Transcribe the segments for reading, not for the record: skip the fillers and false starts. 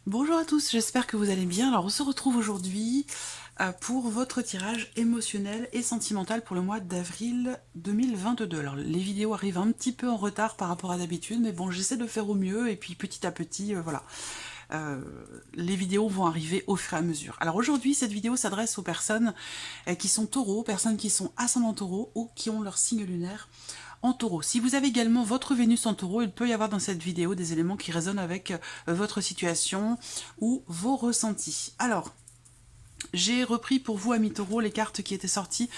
Bonjour à tous, j'espère que vous allez bien. Alors on se retrouve aujourd'hui pour votre tirage émotionnel et sentimental pour le mois d'avril 2022. Alors les vidéos arrivent un petit peu en retard par rapport à d'habitude, mais bon, j'essaie de faire au mieux et puis petit à petit, voilà. Les vidéos vont arriver au fur et à mesure. Alors aujourd'hui, cette vidéo s'adresse aux personnes qui sont taureaux, personnes qui sont ascendants taureaux ou qui ont leur signe lunaire en taureau. Si vous avez également votre Vénus en taureau, il peut y avoir dans cette vidéo des éléments qui résonnent avec votre situation ou vos ressentis. Alors, j'ai repris pour vous, amis taureaux, les cartes qui étaient sorties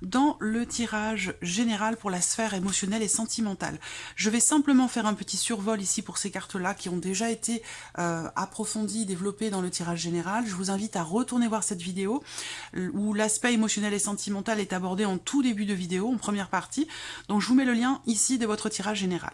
dans le tirage général pour la sphère émotionnelle et sentimentale. Je vais simplement faire un petit survol ici pour ces cartes-là qui ont déjà été approfondies, développées dans le tirage général. Je vous invite à retourner voir cette vidéo où l'aspect émotionnel et sentimental est abordé en tout début de vidéo, en première partie. Donc je vous mets le lien ici de votre tirage général.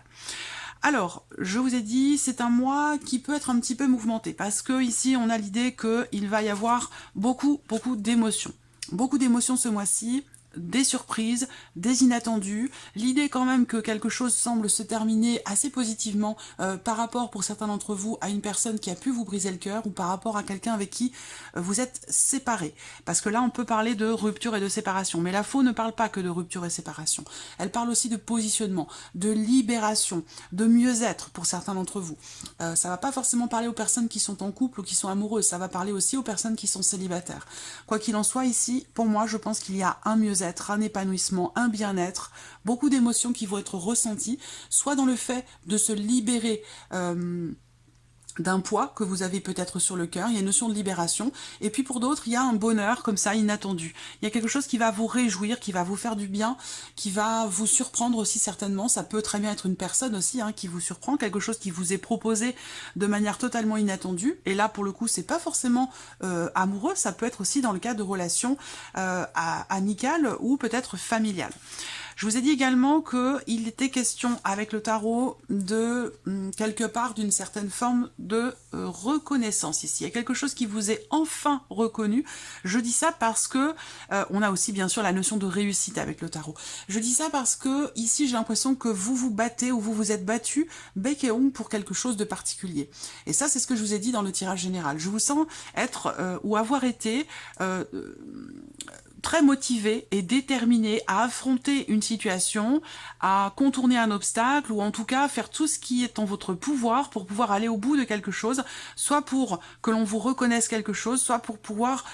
Alors, je vous ai dit, c'est un mois qui peut être un petit peu mouvementé, parce que ici, on a l'idée qu'il va y avoir beaucoup d'émotions. Beaucoup d'émotions ce mois-ci, des surprises, des inattendus, l'idée quand même que quelque chose semble se terminer assez positivement par rapport pour certains d'entre vous à une personne qui a pu vous briser le cœur ou par rapport à quelqu'un avec qui vous êtes séparés. Parce que là on peut parler de rupture et de séparation, mais la faux ne parle pas que de rupture et séparation, elle parle aussi de positionnement, de libération, de mieux-être pour certains d'entre vous. Ça va pas forcément parler aux personnes qui sont en couple ou qui sont amoureuses, ça va parler aussi aux personnes qui sont célibataires. Quoi qu'il en soit ici, pour moi je pense qu'il y a un mieux-être, un épanouissement, un bien-être, beaucoup d'émotions qui vont être ressenties, soit dans le fait de se libérer d'un poids que vous avez peut-être sur le cœur, il y a une notion de libération, et puis pour d'autres, il y a un bonheur comme ça, inattendu. Il y a quelque chose qui va vous réjouir, qui va vous faire du bien, qui va vous surprendre aussi certainement, ça peut très bien être une personne aussi qui vous surprend, quelque chose qui vous est proposé de manière totalement inattendue, et là pour le coup, c'est pas forcément amoureux, ça peut être aussi dans le cas de relations amicales ou peut-être familiales. Je vous ai dit également qu'il était question avec le tarot de quelque part d'une certaine forme de reconnaissance ici. Il y a quelque chose qui vous est enfin reconnu. Je dis ça parce que on a aussi bien sûr la notion de réussite avec le tarot. Je dis ça parce que ici j'ai l'impression que vous vous battez ou vous vous êtes battu bec et ongle pour quelque chose de particulier. Et ça c'est ce que je vous ai dit dans le tirage général. Je vous sens être ou avoir été très motivé et déterminé à affronter une situation, à contourner un obstacle ou en tout cas faire tout ce qui est en votre pouvoir pour pouvoir aller au bout de quelque chose, soit pour que l'on vous reconnaisse quelque chose, soit pour pouvoir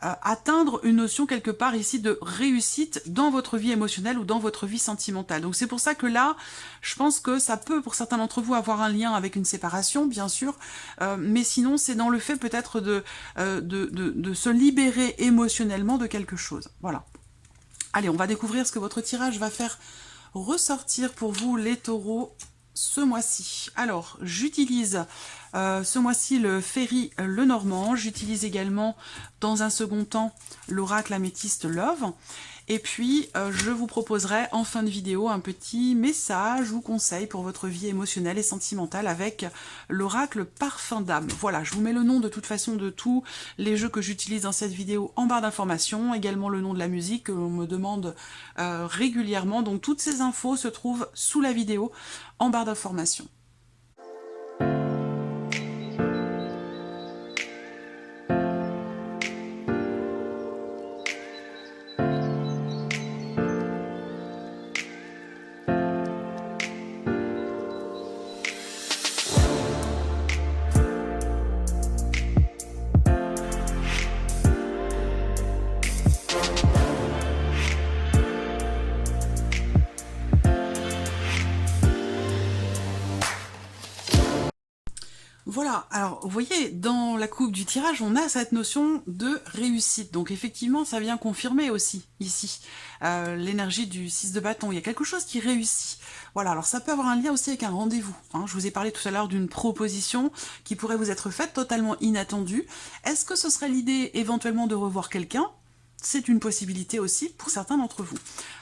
atteindre une notion quelque part ici de réussite dans votre vie émotionnelle ou dans votre vie sentimentale. Donc c'est pour ça que là, je pense que ça peut pour certains d'entre vous avoir un lien avec une séparation, bien sûr, mais sinon c'est dans le fait peut-être de se libérer émotionnellement de quelque chose. Voilà. Allez, on va découvrir ce que votre tirage va faire ressortir pour vous les taureaux ce mois-ci. Alors, j'utilise ce mois-ci le Ferry Lenormand. J'utilise également dans un second temps l'oracle améthyste Love. Et puis, je vous proposerai en fin de vidéo un petit message ou conseil pour votre vie émotionnelle et sentimentale avec l'oracle Parfum d'âme. Voilà, je vous mets le nom de toute façon de tous les jeux que j'utilise dans cette vidéo en barre d'informations, également le nom de la musique que l'on me demande régulièrement. Donc toutes ces infos se trouvent sous la vidéo en barre d'informations. Voilà, alors vous voyez, dans la coupe du tirage, on a cette notion de réussite. Donc effectivement, ça vient confirmer aussi, ici, l'énergie du 6 de bâton. Il y a quelque chose qui réussit. Voilà, alors ça peut avoir un lien aussi avec un rendez-vous. Je vous ai parlé tout à l'heure d'une proposition qui pourrait vous être faite totalement inattendue. Est-ce que ce serait l'idée éventuellement de revoir quelqu'un ? C'est une possibilité aussi pour certains d'entre vous.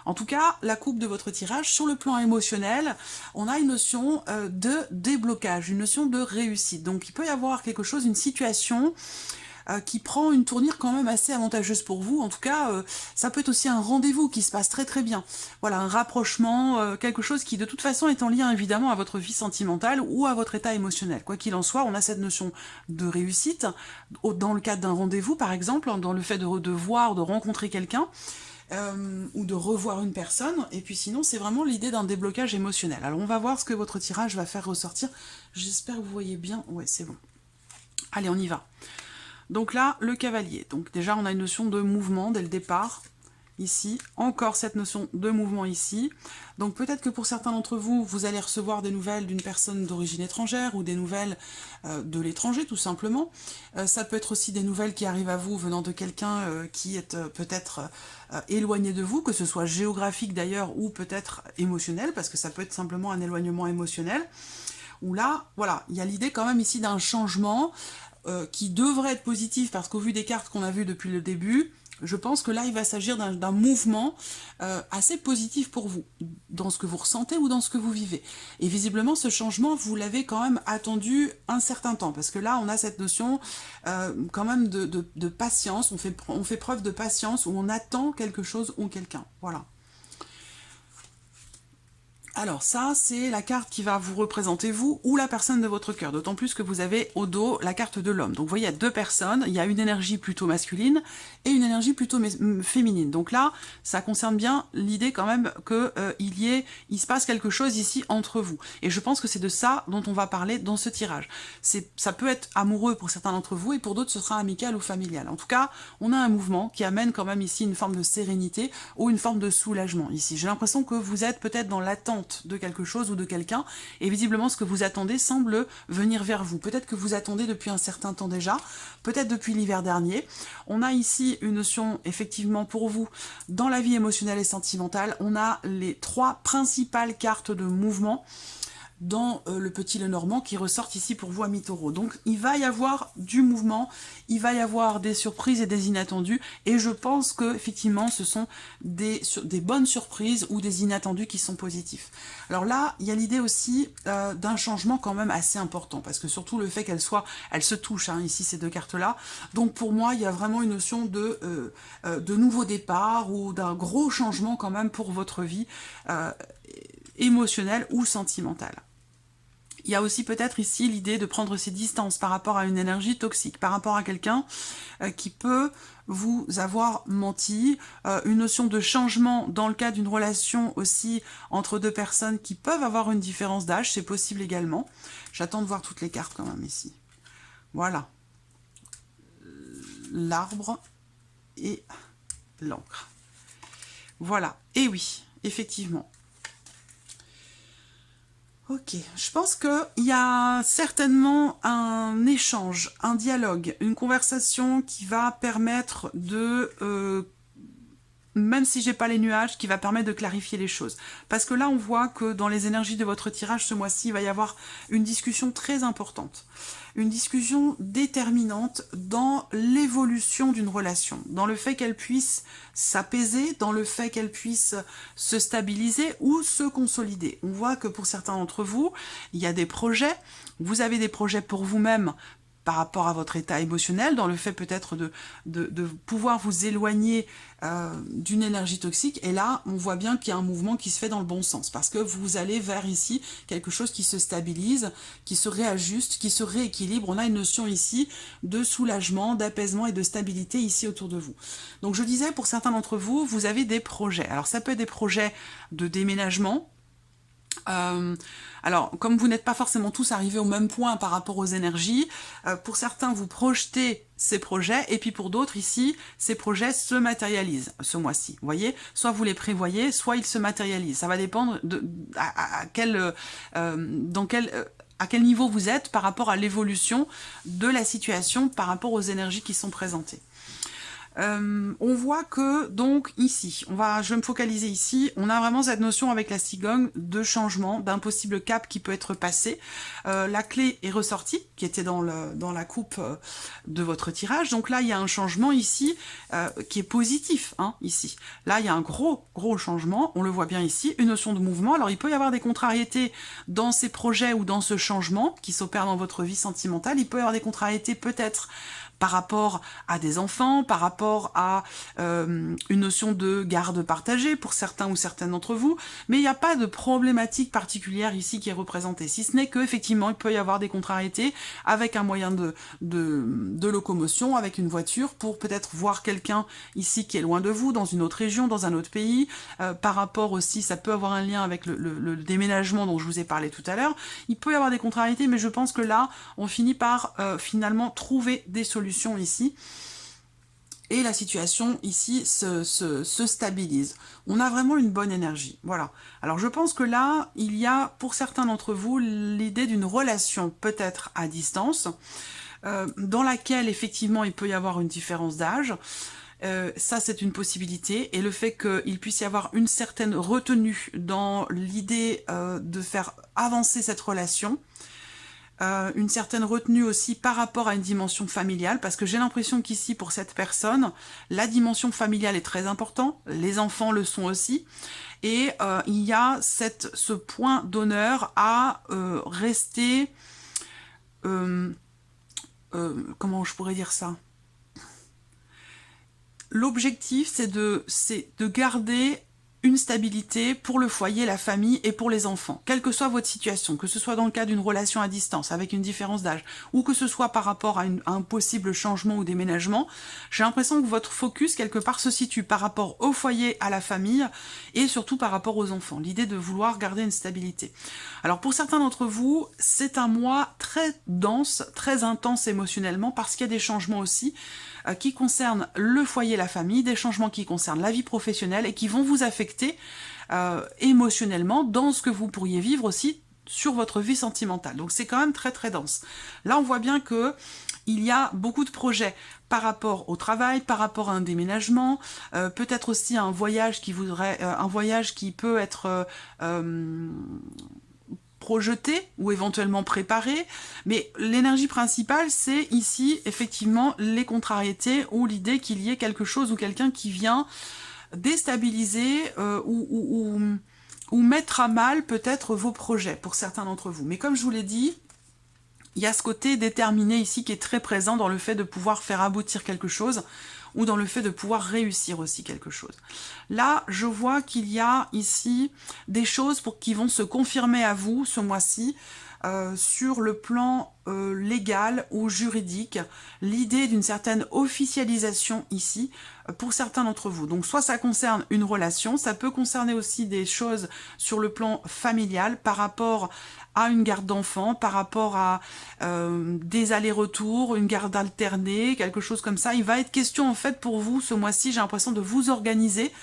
En tout cas, la coupe de votre tirage, sur le plan émotionnel, on a une notion de déblocage, une notion de réussite. Donc il peut y avoir quelque chose, une situation qui prend une tournure quand même assez avantageuse pour vous. En tout cas, ça peut être aussi un rendez-vous qui se passe très très bien. Voilà, un rapprochement, quelque chose qui de toute façon est en lien évidemment à votre vie sentimentale ou à votre état émotionnel. Quoi qu'il en soit, on a cette notion de réussite, dans le cadre d'un rendez-vous par exemple, dans le fait de voir, de rencontrer quelqu'un, ou de revoir une personne, et puis sinon c'est vraiment l'idée d'un déblocage émotionnel. Alors on va voir ce que votre tirage va faire ressortir, j'espère que vous voyez bien, ouais c'est bon. Allez on y va. Donc là, le cavalier, donc déjà on a une notion de mouvement dès le départ, ici, encore cette notion de mouvement ici. Donc peut-être que pour certains d'entre vous, vous allez recevoir des nouvelles d'une personne d'origine étrangère ou des nouvelles de l'étranger tout simplement. Ça peut être aussi des nouvelles qui arrivent à vous venant de quelqu'un qui est peut-être éloigné de vous, que ce soit géographique d'ailleurs ou peut-être émotionnel, parce que ça peut être simplement un éloignement émotionnel. Où là, voilà, il y a l'idée quand même ici d'un changement qui devrait être positif, parce qu'au vu des cartes qu'on a vues depuis le début, je pense que là, il va s'agir d'un mouvement assez positif pour vous, dans ce que vous ressentez ou dans ce que vous vivez. Et visiblement, ce changement, vous l'avez quand même attendu un certain temps, parce que là, on a cette notion quand même de patience, on fait preuve de patience, où on attend quelque chose ou quelqu'un. Voilà. Alors ça, c'est la carte qui va vous représenter vous ou la personne de votre cœur, d'autant plus que vous avez au dos la carte de l'homme. Donc vous voyez, il y a deux personnes, il y a une énergie plutôt masculine et une énergie plutôt féminine. Donc là, ça concerne bien l'idée quand même que il se passe quelque chose ici entre vous. Et je pense que c'est de ça dont on va parler dans ce tirage. Ça peut être amoureux pour certains d'entre vous et pour d'autres ce sera amical ou familial. En tout cas, on a un mouvement qui amène quand même ici une forme de sérénité ou une forme de soulagement ici. J'ai l'impression que vous êtes peut-être dans l'attente de quelque chose ou de quelqu'un, et visiblement ce que vous attendez semble venir vers vous. Peut-être que vous attendez depuis un certain temps déjà, peut-être depuis l'hiver dernier. On a ici une notion, effectivement, pour vous, dans la vie émotionnelle et sentimentale, on a les trois principales cartes de mouvement dans le petit Lenormand qui ressortent ici pour vous, amis taureaux. Donc il va y avoir du mouvement, il va y avoir des surprises et des inattendus, et je pense que effectivement ce sont des bonnes surprises ou des inattendus qui sont positifs. Alors là, il y a l'idée aussi d'un changement quand même assez important, parce que surtout le fait qu'elles se touchent, hein, ici ces deux cartes-là, donc pour moi il y a vraiment une notion de nouveau départ, ou d'un gros changement quand même pour votre vie émotionnelle ou sentimentale. Il y a aussi peut-être ici l'idée de prendre ses distances par rapport à une énergie toxique, par rapport à quelqu'un qui peut vous avoir menti, une notion de changement dans le cas d'une relation aussi entre deux personnes qui peuvent avoir une différence d'âge, c'est possible également. J'attends de voir toutes les cartes quand même ici. Voilà. L'arbre et l'encre. Voilà. Et oui, effectivement. Ok, je pense qu'il y a certainement un échange, un dialogue, une conversation qui va permettre de, même si j'ai pas les nuages, qui va permettre de clarifier les choses. Parce que là, on voit que dans les énergies de votre tirage ce mois-ci, il va y avoir une discussion très importante. Une discussion déterminante dans l'évolution d'une relation, dans le fait qu'elle puisse s'apaiser, dans le fait qu'elle puisse se stabiliser ou se consolider. On voit que pour certains d'entre vous, il y a des projets, vous avez des projets pour vous-même, par rapport à votre état émotionnel, dans le fait peut-être de pouvoir vous éloigner d'une énergie toxique. Et là, on voit bien qu'il y a un mouvement qui se fait dans le bon sens, parce que vous allez vers ici quelque chose qui se stabilise, qui se réajuste, qui se rééquilibre. On a une notion ici de soulagement, d'apaisement et de stabilité ici autour de vous. Donc je disais, pour certains d'entre vous, vous avez des projets. Alors ça peut être des projets de déménagement. Alors, comme vous n'êtes pas forcément tous arrivés au même point par rapport aux énergies, pour certains, vous projetez ces projets, et puis pour d'autres, ici, ces projets se matérialisent ce mois-ci. Vous voyez, soit vous les prévoyez, soit ils se matérialisent. Ça va dépendre à quel niveau vous êtes par rapport à l'évolution de la situation, par rapport aux énergies qui sont présentées. On voit que, donc, ici, je vais me focaliser ici, on a vraiment cette notion avec la cigogne de changement, d'un possible cap qui peut être passé. La clé est ressortie, qui était dans la coupe de votre tirage. Donc là, il y a un changement ici qui est positif, hein, ici. Là, il y a un gros changement, on le voit bien ici, une notion de mouvement. Alors, il peut y avoir des contrariétés dans ces projets ou dans ce changement qui s'opère dans votre vie sentimentale. Il peut y avoir des contrariétés peut-être par rapport à des enfants, par rapport à une notion de garde partagée pour certains ou certaines d'entre vous, mais il n'y a pas de problématique particulière ici qui est représentée, si ce n'est qu'effectivement il peut y avoir des contrariétés avec un moyen de locomotion, avec une voiture, pour peut-être voir quelqu'un ici qui est loin de vous, dans une autre région, dans un autre pays, par rapport aussi, ça peut avoir un lien avec le déménagement dont je vous ai parlé tout à l'heure. Il peut y avoir des contrariétés, mais je pense que là, on finit par finalement trouver des solutions ici. Et la situation ici se stabilise. On a vraiment une bonne énergie. Voilà. Alors je pense que là, il y a pour certains d'entre vous l'idée d'une relation peut-être à distance, dans laquelle effectivement il peut y avoir une différence d'âge. Ça c'est une possibilité, et le fait qu'il puisse y avoir une certaine retenue dans l'idée de faire avancer cette relation, une certaine retenue aussi par rapport à une dimension familiale, parce que j'ai l'impression qu'ici, pour cette personne, la dimension familiale est très importante, les enfants le sont aussi, et il y a ce point d'honneur à rester... comment je pourrais dire ça? L'objectif, c'est de garder une stabilité pour le foyer, la famille et pour les enfants, quelle que soit votre situation, que ce soit dans le cas d'une relation à distance avec une différence d'âge, ou que ce soit par rapport à un possible changement ou déménagement. J'ai l'impression que votre focus quelque part se situe par rapport au foyer, à la famille, et surtout par rapport aux enfants, l'idée de vouloir garder une stabilité. Alors pour certains d'entre vous, c'est un mois très dense, très intense émotionnellement, parce qu'il y a des changements aussi qui concernent le foyer, la famille, des changements qui concernent la vie professionnelle et qui vont vous affecter émotionnellement dans ce que vous pourriez vivre aussi sur votre vie sentimentale. Donc c'est quand même très très dense. Là on voit bien que il y a beaucoup de projets par rapport au travail, par rapport à un déménagement, peut-être aussi un voyage qui peut être projeté ou éventuellement préparé, mais l'énergie principale, c'est ici effectivement les contrariétés ou l'idée qu'il y ait quelque chose ou quelqu'un qui vient déstabiliser ou mettre à mal peut-être vos projets pour certains d'entre vous. Mais comme je vous l'ai dit, il y a ce côté déterminé ici qui est très présent dans le fait de pouvoir faire aboutir quelque chose ou dans le fait de pouvoir réussir aussi quelque chose. Là, je vois qu'il y a ici des choses qui vont se confirmer à vous ce mois-ci, sur le plan légal ou juridique, l'idée d'une certaine officialisation ici pour certains d'entre vous. Donc soit ça concerne une relation, ça peut concerner aussi des choses sur le plan familial par rapport à une garde d'enfants, par rapport à des allers-retours, une garde alternée, quelque chose comme ça. Il va être question en fait pour vous ce mois-ci, j'ai l'impression de vous organiser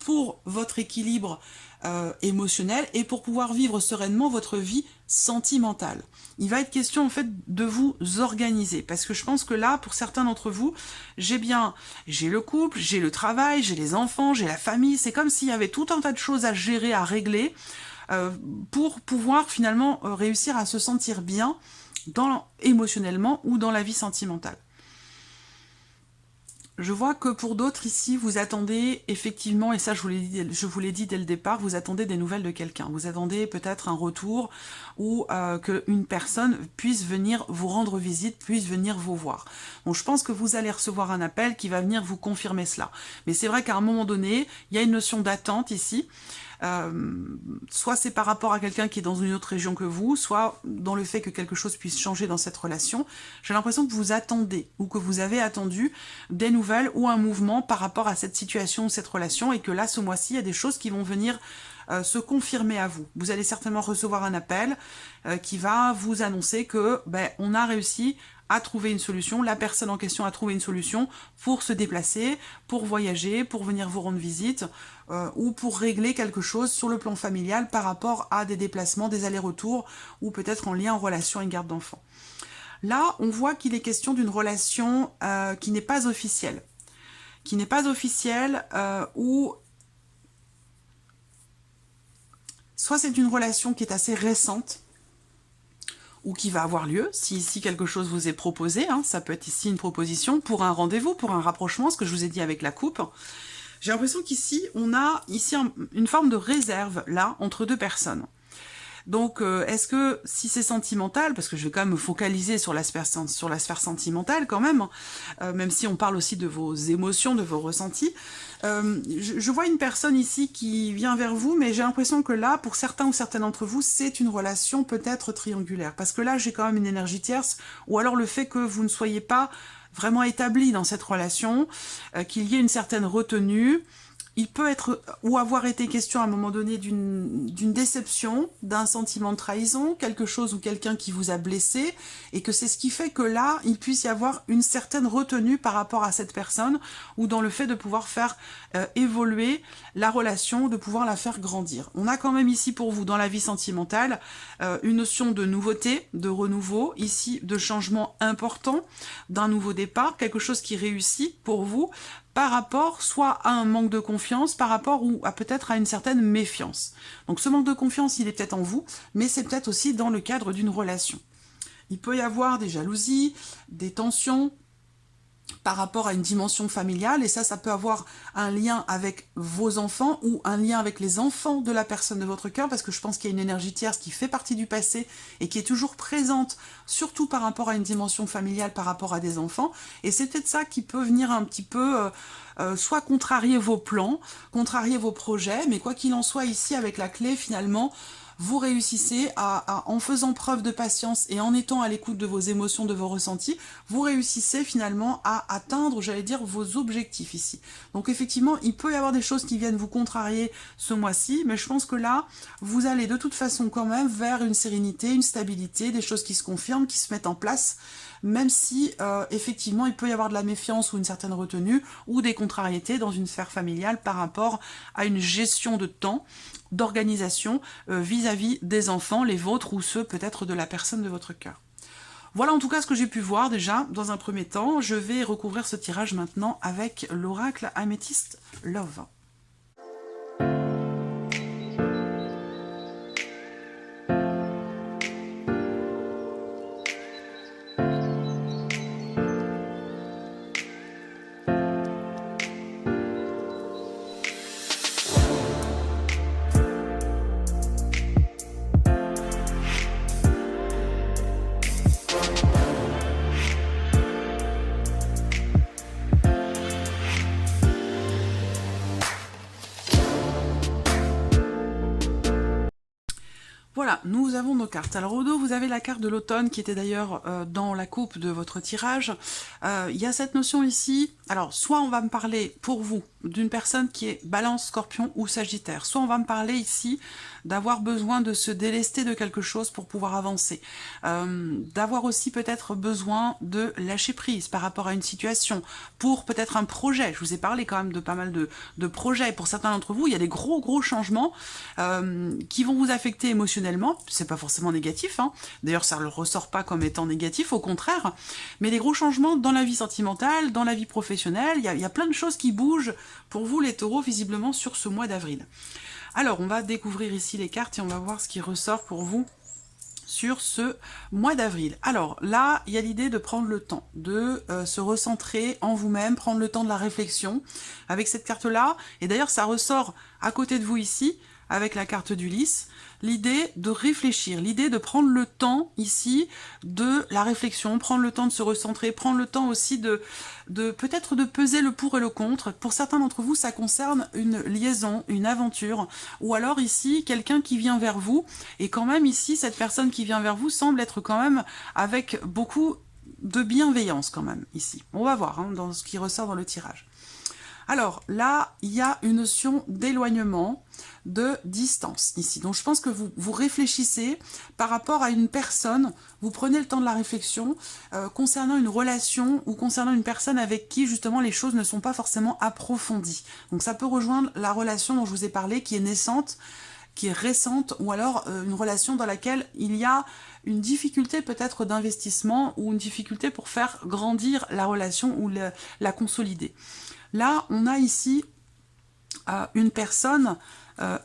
pour votre équilibre émotionnel et pour pouvoir vivre sereinement votre vie sentimentale. Il va être question en fait de vous organiser, parce que je pense que là, pour certains d'entre vous, j'ai le couple, j'ai le travail, j'ai les enfants, j'ai la famille, c'est comme s'il y avait tout un tas de choses à gérer, à régler, pour pouvoir finalement réussir à se sentir bien émotionnellement ou dans la vie sentimentale. Je vois que pour d'autres ici, vous attendez effectivement, et ça je vous l'ai dit dès le départ, vous attendez des nouvelles de quelqu'un. Vous attendez peut-être un retour ou qu'une personne puisse venir vous rendre visite, puisse venir vous voir. Donc je pense que vous allez recevoir un appel qui va venir vous confirmer cela. Mais c'est vrai qu'à un moment donné, il y a une notion d'attente ici. Soit c'est par rapport à quelqu'un qui est dans une autre région que vous, soit dans le fait que quelque chose puisse changer dans cette relation. J'ai l'impression que vous attendez ou que vous avez attendu des nouvelles ou un mouvement par rapport à cette situation ou cette relation, et que là, ce mois-ci, il y a des choses qui vont venir se confirmer à vous. Vous allez certainement recevoir un appel qui va vous annoncer que on a réussi à trouver une solution, la personne en question a trouvé une solution pour se déplacer, pour voyager, pour venir vous rendre visite, ou pour régler quelque chose sur le plan familial par rapport à des déplacements, des allers-retours, ou peut-être en lien en relation à une garde d'enfants. Là, on voit qu'il est question d'une relation qui n'est pas officielle. Qui n'est pas officielle, ou soit c'est une relation qui est assez récente, ou qui va avoir lieu, si ici quelque chose vous est proposé, hein, ça peut être ici une proposition pour un rendez-vous, pour un rapprochement, ce que je vous ai dit avec la coupe. J'ai l'impression qu'ici, on a ici une forme de réserve, là, entre deux personnes. Donc, est-ce que si c'est sentimental, parce que je vais quand même me focaliser sur la sphère sentimentale quand même si on parle aussi de vos émotions, de vos ressentis, je vois une personne ici qui vient vers vous, mais j'ai l'impression que là, pour certains ou certaines d'entre vous, c'est une relation peut-être triangulaire. Parce que là, j'ai quand même une énergie tierce, ou alors le fait que vous ne soyez pas vraiment établi dans cette relation, qu'il y ait une certaine retenue. Il peut être ou avoir été question à un moment donné d'une déception, d'un sentiment de trahison, quelque chose ou quelqu'un qui vous a blessé, et que c'est ce qui fait que là, il puisse y avoir une certaine retenue par rapport à cette personne, ou dans le fait de pouvoir faire évoluer la relation, de pouvoir la faire grandir. On a quand même ici pour vous, dans la vie sentimentale, une notion de nouveauté, de renouveau, ici de changement important, d'un nouveau départ, quelque chose qui réussit pour vous, par rapport soit à un manque de confiance, par rapport ou à peut-être à une certaine méfiance. Donc ce manque de confiance, il est peut-être en vous, mais c'est peut-être aussi dans le cadre d'une relation. Il peut y avoir des jalousies, des tensions, par rapport à une dimension familiale, et ça peut avoir un lien avec vos enfants ou un lien avec les enfants de la personne de votre cœur, parce que je pense qu'il y a une énergie tierce qui fait partie du passé et qui est toujours présente, surtout par rapport à une dimension familiale, par rapport à des enfants, et c'est peut-être ça qui peut venir un petit peu soit contrarier vos plans, contrarier vos projets, mais quoi qu'il en soit ici, avec la clé finalement, vous réussissez en faisant preuve de patience et en étant à l'écoute de vos émotions, de vos ressentis, vous réussissez finalement à atteindre, j'allais dire, vos objectifs ici. Donc effectivement, il peut y avoir des choses qui viennent vous contrarier ce mois-ci, mais je pense que là, vous allez de toute façon quand même vers une sérénité, une stabilité, des choses qui se confirment, qui se mettent en place, même si effectivement il peut y avoir de la méfiance ou une certaine retenue ou des contrariétés dans une sphère familiale par rapport à une gestion de temps, d'organisation vis-à-vis des enfants, les vôtres ou ceux peut-être de la personne de votre cœur. Voilà en tout cas ce que j'ai pu voir déjà dans un premier temps. Je vais recouvrir ce tirage maintenant avec l'oracle Améthyste Love. Voilà, nous avons nos cartes. Alors au dos, vous avez la carte de l'automne qui était d'ailleurs dans la coupe de votre tirage. Il y a cette notion ici, alors soit on va me parler pour vous d'une personne qui est Balance, Scorpion ou Sagittaire, soit on va me parler ici d'avoir besoin de se délester de quelque chose pour pouvoir avancer, d'avoir aussi peut-être besoin de lâcher prise par rapport à une situation, pour peut-être un projet. Je vous ai parlé quand même de pas mal de projets. Pour certains d'entre vous, il y a des gros changements qui vont vous affecter émotionnellement. C'est pas forcément négatif, hein. D'ailleurs ça ne le ressort pas comme étant négatif, au contraire, mais des gros changements dans la vie sentimentale, dans la vie professionnelle, il y a plein de choses qui bougent pour vous les taureaux visiblement sur ce mois d'avril. Alors on va découvrir ici les cartes et on va voir ce qui ressort pour vous sur ce mois d'avril. Alors là, il y a l'idée de prendre le temps, de se recentrer en vous-même, prendre le temps de la réflexion avec cette carte-là, et d'ailleurs ça ressort à côté de vous ici, avec la carte d'Ulysse, l'idée de réfléchir, l'idée de prendre le temps ici de la réflexion, prendre le temps de se recentrer, prendre le temps aussi de peut-être de peser le pour et le contre. Pour certains d'entre vous, ça concerne une liaison, une aventure, ou alors ici, quelqu'un qui vient vers vous, et quand même ici, cette personne qui vient vers vous semble être quand même avec beaucoup de bienveillance quand même ici. On va voir hein, dans ce qui ressort dans le tirage. Alors là, il y a une notion d'éloignement, de distance ici. Donc je pense que vous réfléchissez par rapport à une personne, vous prenez le temps de la réflexion concernant une relation ou concernant une personne avec qui justement les choses ne sont pas forcément approfondies. Donc ça peut rejoindre la relation dont je vous ai parlé qui est naissante, qui est récente, ou alors une relation dans laquelle il y a une difficulté peut-être d'investissement ou une difficulté pour faire grandir la relation ou la consolider. Là, on a ici une personne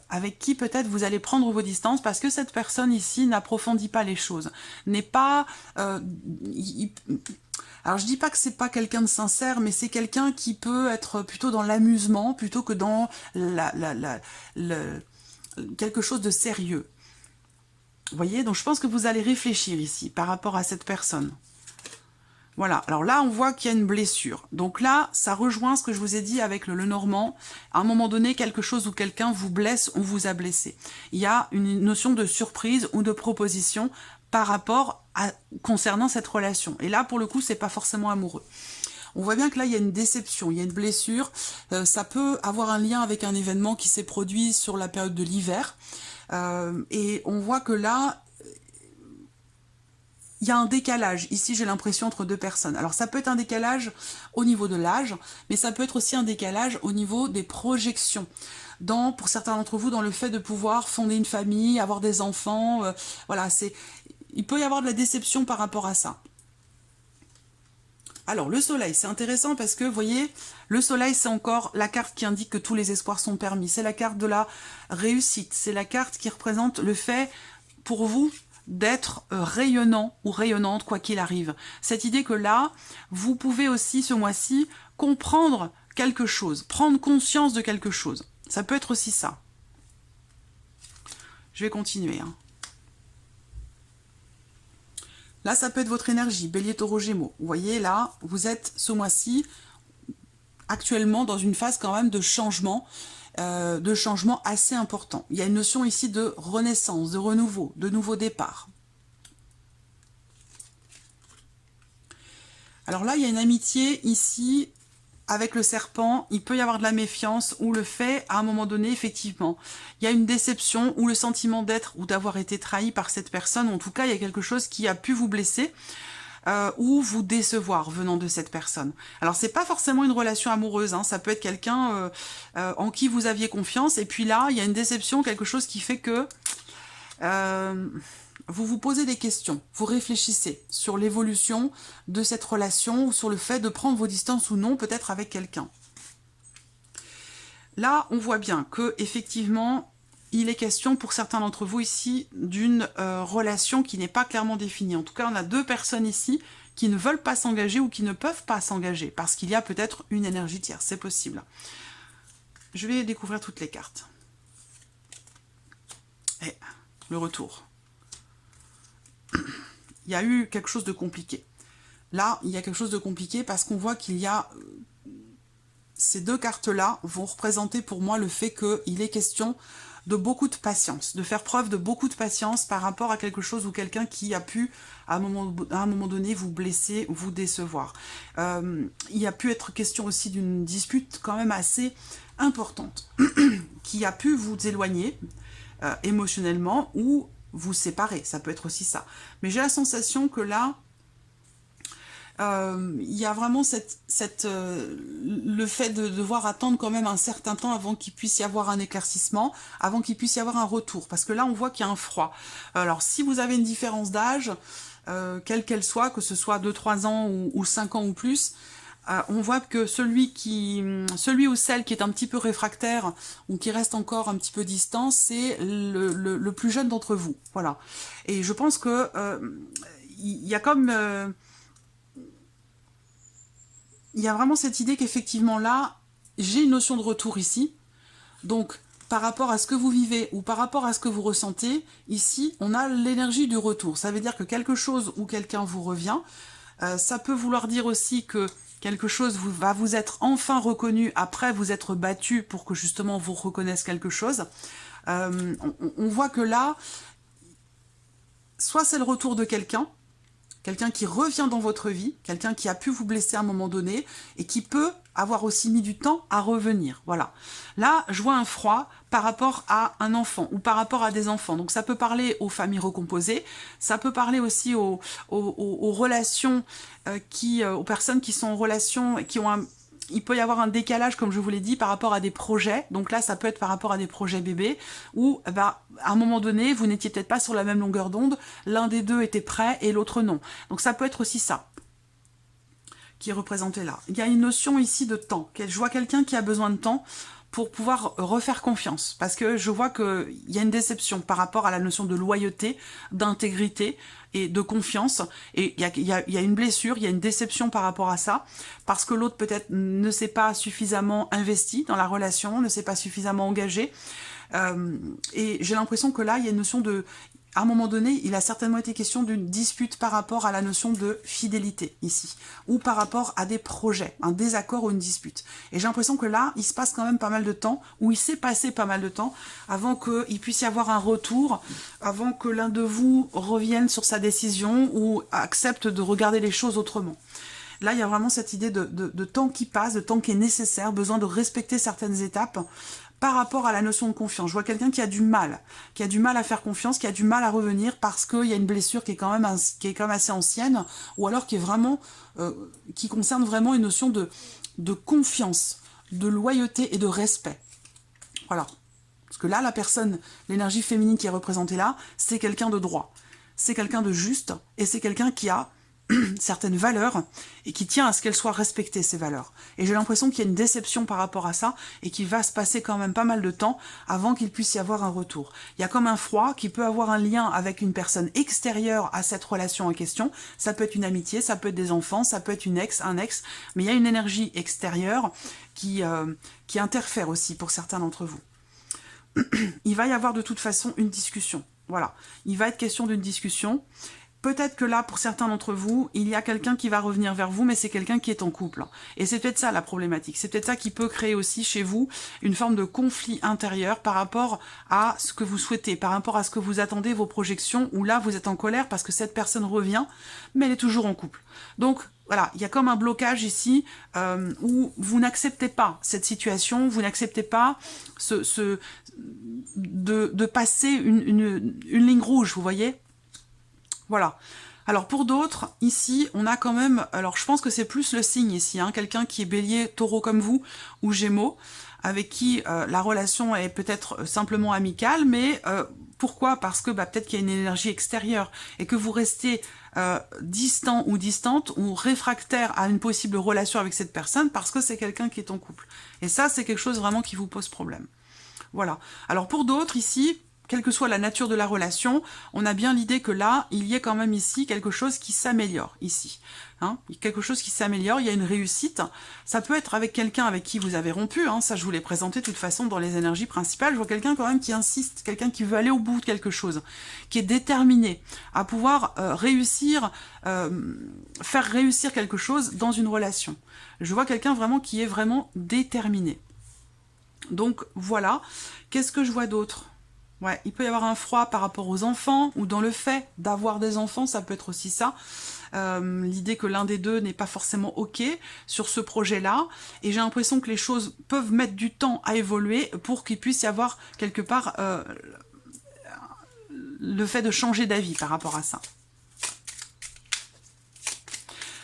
avec qui peut-être vous allez prendre vos distances parce que cette personne ici n'approfondit pas les choses, n'est pas... alors je dis pas que c'est pas quelqu'un de sincère, mais c'est quelqu'un qui peut être plutôt dans l'amusement plutôt que dans quelque chose de sérieux. Vous voyez, donc je pense que vous allez réfléchir ici par rapport à cette personne. Voilà, alors là, on voit qu'il y a une blessure. Donc là, ça rejoint ce que je vous ai dit avec le Lenormand. À un moment donné, quelque chose ou quelqu'un vous blesse ou vous a blessé. Il y a une notion de surprise ou de proposition par rapport à concernant cette relation. Et là, pour le coup, c'est pas forcément amoureux. On voit bien que là, il y a une déception, il y a une blessure. Ça peut avoir un lien avec un événement qui s'est produit sur la période de l'hiver. Et on voit que là, il y a un décalage. Ici, j'ai l'impression entre deux personnes. Alors, ça peut être un décalage au niveau de l'âge, mais ça peut être aussi un décalage au niveau des projections. Pour certains d'entre vous, dans le fait de pouvoir fonder une famille, avoir des enfants. Voilà, il peut y avoir de la déception par rapport à ça. Alors, le soleil, c'est intéressant parce que, vous voyez, le soleil, c'est encore la carte qui indique que tous les espoirs sont permis. C'est la carte de la réussite. C'est la carte qui représente le fait, pour vous, d'être rayonnant ou rayonnante, quoi qu'il arrive. Cette idée que là, vous pouvez aussi, ce mois-ci, comprendre quelque chose, prendre conscience de quelque chose. Ça peut être aussi ça. Je vais continuer, hein. Là, ça peut être votre énergie, Bélier, Taureau, Gémeaux. Vous voyez, là, vous êtes ce mois-ci actuellement dans une phase quand même de changement assez important. Il y a une notion ici de renaissance, de renouveau, de nouveau départ. Alors là, il y a une amitié ici avec le serpent, il peut y avoir de la méfiance ou le fait, à un moment donné, effectivement, il y a une déception ou le sentiment d'être ou d'avoir été trahi par cette personne. En tout cas, il y a quelque chose qui a pu vous blesser ou vous décevoir venant de cette personne. Alors, c'est pas forcément une relation amoureuse, hein, ça peut être quelqu'un en qui vous aviez confiance. Et puis là, il y a une déception, quelque chose qui fait que vous vous posez des questions, vous réfléchissez sur l'évolution de cette relation ou sur le fait de prendre vos distances ou non, peut-être avec quelqu'un. Là, on voit bien que effectivement, il est question pour certains d'entre vous ici d'une relation qui n'est pas clairement définie. En tout cas, on a deux personnes ici qui ne veulent pas s'engager ou qui ne peuvent pas s'engager parce qu'il y a peut-être une énergie tierce, c'est possible. Je vais découvrir toutes les cartes. Et le retour. Il y a eu quelque chose de compliqué. Là, il y a quelque chose de compliqué parce qu'on voit qu'il y a... Ces deux cartes-là vont représenter pour moi le fait qu'il est question de beaucoup de patience, de faire preuve de beaucoup de patience par rapport à quelque chose ou quelqu'un qui a pu, à un moment donné, vous blesser, vous décevoir. Il a pu être question aussi d'une dispute quand même assez importante qui a pu vous éloigner émotionnellement ou vous séparer, ça peut être aussi ça. Mais j'ai la sensation que là, il y a vraiment le fait de devoir attendre quand même un certain temps avant qu'il puisse y avoir un éclaircissement, avant qu'il puisse y avoir un retour. Parce que là, on voit qu'il y a un froid. Alors, si vous avez une différence d'âge, quelle qu'elle soit, que ce soit 2-3 ans ou 5 ans ou plus, on voit que celui ou celle qui est un petit peu réfractaire ou qui reste encore un petit peu distant, c'est le plus jeune d'entre vous. Voilà. Et je pense que il y a comme... il y a vraiment cette idée qu'effectivement là, j'ai une notion de retour ici. Donc, par rapport à ce que vous vivez ou par rapport à ce que vous ressentez, ici, on a l'énergie du retour. Ça veut dire que quelque chose ou quelqu'un vous revient. Ça peut vouloir dire aussi que quelque chose va vous être enfin reconnu après vous être battu pour que justement on vous reconnaisse quelque chose. On voit que là, soit c'est le retour de quelqu'un qui revient dans votre vie, quelqu'un qui a pu vous blesser à un moment donné et qui peut avoir aussi mis du temps à revenir. Voilà. Là, je vois un froid par rapport à un enfant ou par rapport à des enfants. Donc ça peut parler aux familles recomposées, ça peut parler aussi aux relations, aux personnes qui sont en relation, qui ont il peut y avoir un décalage, comme je vous l'ai dit, par rapport à des projets. Donc là, ça peut être par rapport à des projets bébés, où à un moment donné, vous n'étiez peut-être pas sur la même longueur d'onde, l'un des deux était prêt et l'autre non. Donc ça peut être aussi ça qui est représenté là. Il y a une notion ici de temps. Je vois quelqu'un qui a besoin de temps pour pouvoir refaire confiance. Parce que je vois qu'il y a une déception par rapport à la notion de loyauté, d'intégrité et de confiance. Et il y a une blessure, il y a une déception par rapport à ça. Parce que l'autre peut-être ne s'est pas suffisamment investi dans la relation, ne s'est pas suffisamment engagé. Et j'ai l'impression que là, il y a une notion de... à un moment donné, il a certainement été question d'une dispute par rapport à la notion de fidélité, ici, ou par rapport à des projets, un désaccord ou une dispute. Et j'ai l'impression que là, il se passe quand même pas mal de temps, ou il s'est passé pas mal de temps, avant qu'il puisse y avoir un retour, avant que l'un de vous revienne sur sa décision, ou accepte de regarder les choses autrement. Là, il y a vraiment cette idée de temps qui passe, de temps qui est nécessaire, besoin de respecter certaines étapes, par rapport à la notion de confiance. Je vois quelqu'un qui a du mal à faire confiance, qui a du mal à revenir parce qu'il y a une blessure qui est quand même assez ancienne, ou alors qui est vraiment, qui concerne vraiment une notion de confiance, de loyauté et de respect. Voilà. Parce que là, la personne, l'énergie féminine qui est représentée là, c'est quelqu'un de droit. C'est quelqu'un de juste, et c'est quelqu'un qui a certaines valeurs et qui tient à ce qu'elles soient respectées, ces valeurs. Et j'ai l'impression qu'il y a une déception par rapport à ça et qu'il va se passer quand même pas mal de temps avant qu'il puisse y avoir un retour. Il y a comme un froid qui peut avoir un lien avec une personne extérieure à cette relation en question. Ça peut être une amitié, ça peut être des enfants, ça peut être une ex, un ex, mais il y a une énergie extérieure qui interfère aussi pour certains d'entre vous. Il va y avoir de toute façon une discussion. Voilà. Il va être question d'une discussion. Peut-être que là, pour certains d'entre vous, il y a quelqu'un qui va revenir vers vous, mais c'est quelqu'un qui est en couple. Et c'est peut-être ça la problématique. C'est peut-être ça qui peut créer aussi chez vous une forme de conflit intérieur par rapport à ce que vous souhaitez, par rapport à ce que vous attendez, vos projections, où là, vous êtes en colère parce que cette personne revient, mais elle est toujours en couple. Donc, voilà, il y a comme un blocage ici où vous n'acceptez pas cette situation, vous n'acceptez pas de passer une ligne rouge, vous voyez ? Voilà. Alors pour d'autres, ici, on a quand même... Alors je pense que c'est plus le signe ici, hein, quelqu'un qui est bélier, taureau comme vous, ou gémeaux, avec qui la relation est peut-être simplement amicale, mais pourquoi? Parce que peut-être qu'il y a une énergie extérieure, et que vous restez distant ou distante, ou réfractaire à une possible relation avec cette personne, parce que c'est quelqu'un qui est en couple. Et ça, c'est quelque chose vraiment qui vous pose problème. Voilà. Alors pour d'autres, ici... Quelle que soit la nature de la relation, on a bien l'idée que là, il y a quand même ici quelque chose qui s'améliore, ici. Hein, quelque chose qui s'améliore, il y a une réussite. Ça peut être avec quelqu'un avec qui vous avez rompu, hein, ça je vous l'ai présenté de toute façon dans les énergies principales. Je vois quelqu'un quand même qui insiste, quelqu'un qui veut aller au bout de quelque chose, qui est déterminé à pouvoir réussir, faire réussir quelque chose dans une relation. Je vois quelqu'un vraiment qui est vraiment déterminé. Donc voilà, qu'est-ce que je vois d'autre ? Ouais, il peut y avoir un froid par rapport aux enfants, ou dans le fait d'avoir des enfants, ça peut être aussi ça. L'idée que l'un des deux n'est pas forcément OK sur ce projet-là, et j'ai l'impression que les choses peuvent mettre du temps à évoluer pour qu'il puisse y avoir quelque part le fait de changer d'avis par rapport à ça.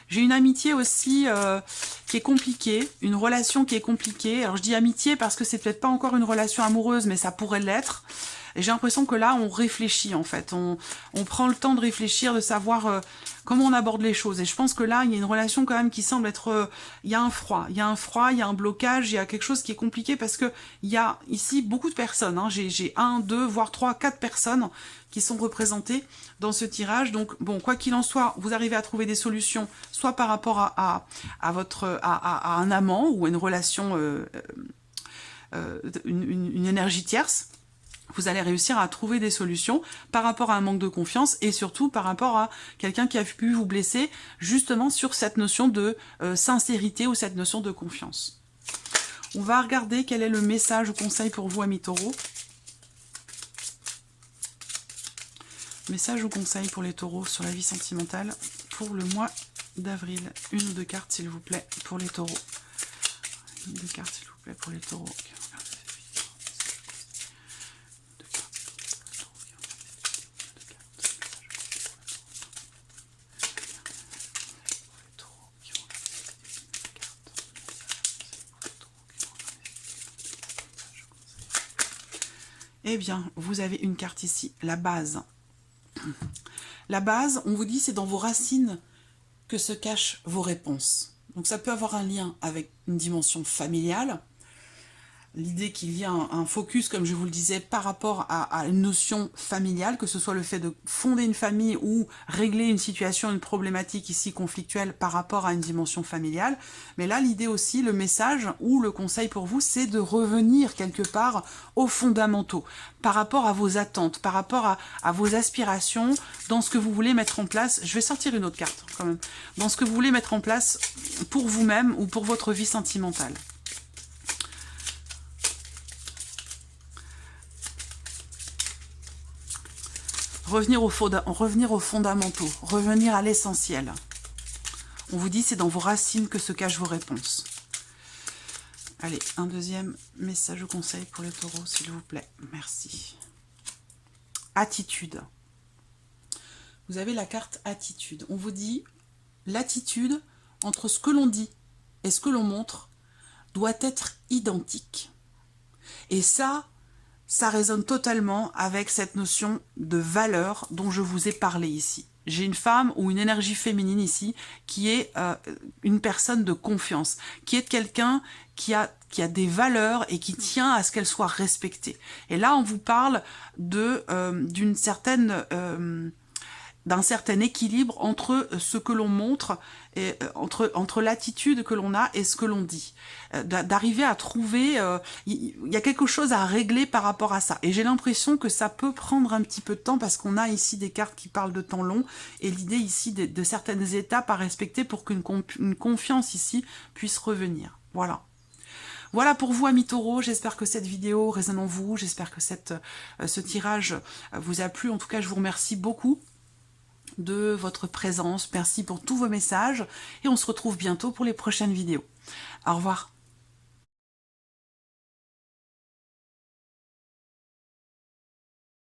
J'ai une amitié aussi qui est compliquée, une relation qui est compliquée. Alors je dis amitié parce que c'est peut-être pas encore une relation amoureuse, mais ça pourrait l'être. Et j'ai l'impression que là, on réfléchit en fait. On prend le temps de réfléchir, de savoir comment on aborde les choses. Et je pense que là, il y a une relation quand même qui semble être... il y a un froid, il y a un blocage, il y a quelque chose qui est compliqué parce que il y a ici beaucoup de personnes. Hein. J'ai 1, 2, voire 3, 4 personnes qui sont représentées dans ce tirage. Donc bon, quoi qu'il en soit, vous arrivez à trouver des solutions, soit par rapport à un amant ou à une relation, une énergie tierce. Vous allez réussir à trouver des solutions par rapport à un manque de confiance et surtout par rapport à quelqu'un qui a pu vous blesser justement sur cette notion de sincérité ou cette notion de confiance. On va regarder quel est le message ou conseil pour vous, amis taureaux. Message ou conseil pour les taureaux sur la vie sentimentale pour le mois d'avril. 1 ou 2 cartes, s'il vous plaît, pour les taureaux. 1 ou 2 cartes, s'il vous plaît, pour les taureaux. Eh bien, vous avez une carte ici, la base. La base, on vous dit, c'est dans vos racines que se cachent vos réponses. Donc ça peut avoir un lien avec une dimension familiale, l'idée qu'il y a un focus, comme je vous le disais, par rapport à une notion familiale, que ce soit le fait de fonder une famille ou régler une situation, une problématique ici conflictuelle par rapport à une dimension familiale. Mais là, l'idée aussi, le message ou le conseil pour vous, c'est de revenir quelque part aux fondamentaux, par rapport à vos attentes, par rapport à vos aspirations, dans ce que vous voulez mettre en place. Je vais sortir une autre carte quand même. Dans ce que vous voulez mettre en place pour vous-même ou pour votre vie sentimentale. Revenir aux fondamentaux, revenir à l'essentiel. On vous dit c'est dans vos racines que se cachent vos réponses. Allez, un deuxième message ou conseil pour le taureau, s'il vous plaît. Merci. Attitude. Vous avez la carte attitude. On vous dit l'attitude entre ce que l'on dit et ce que l'on montre doit être identique. Et ça résonne totalement avec cette notion de valeur dont je vous ai parlé ici. J'ai une femme ou une énergie féminine ici qui est une personne de confiance, qui est quelqu'un qui a des valeurs et qui tient à ce qu'elles soient respectées. Et là, on vous parle d'un certain équilibre entre ce que l'on montre, et entre l'attitude que l'on a et ce que l'on dit. D'arriver à trouver, il y a quelque chose à régler par rapport à ça. Et j'ai l'impression que ça peut prendre un petit peu de temps parce qu'on a ici des cartes qui parlent de temps long et l'idée ici de certaines étapes à respecter pour qu'une confiance ici puisse revenir. Voilà. Voilà pour vous, amis taureaux, j'espère que cette vidéo résonne en vous, j'espère que ce tirage vous a plu. En tout cas, je vous remercie beaucoup de votre présence. Merci pour tous vos messages et on se retrouve bientôt pour les prochaines vidéos. Au revoir.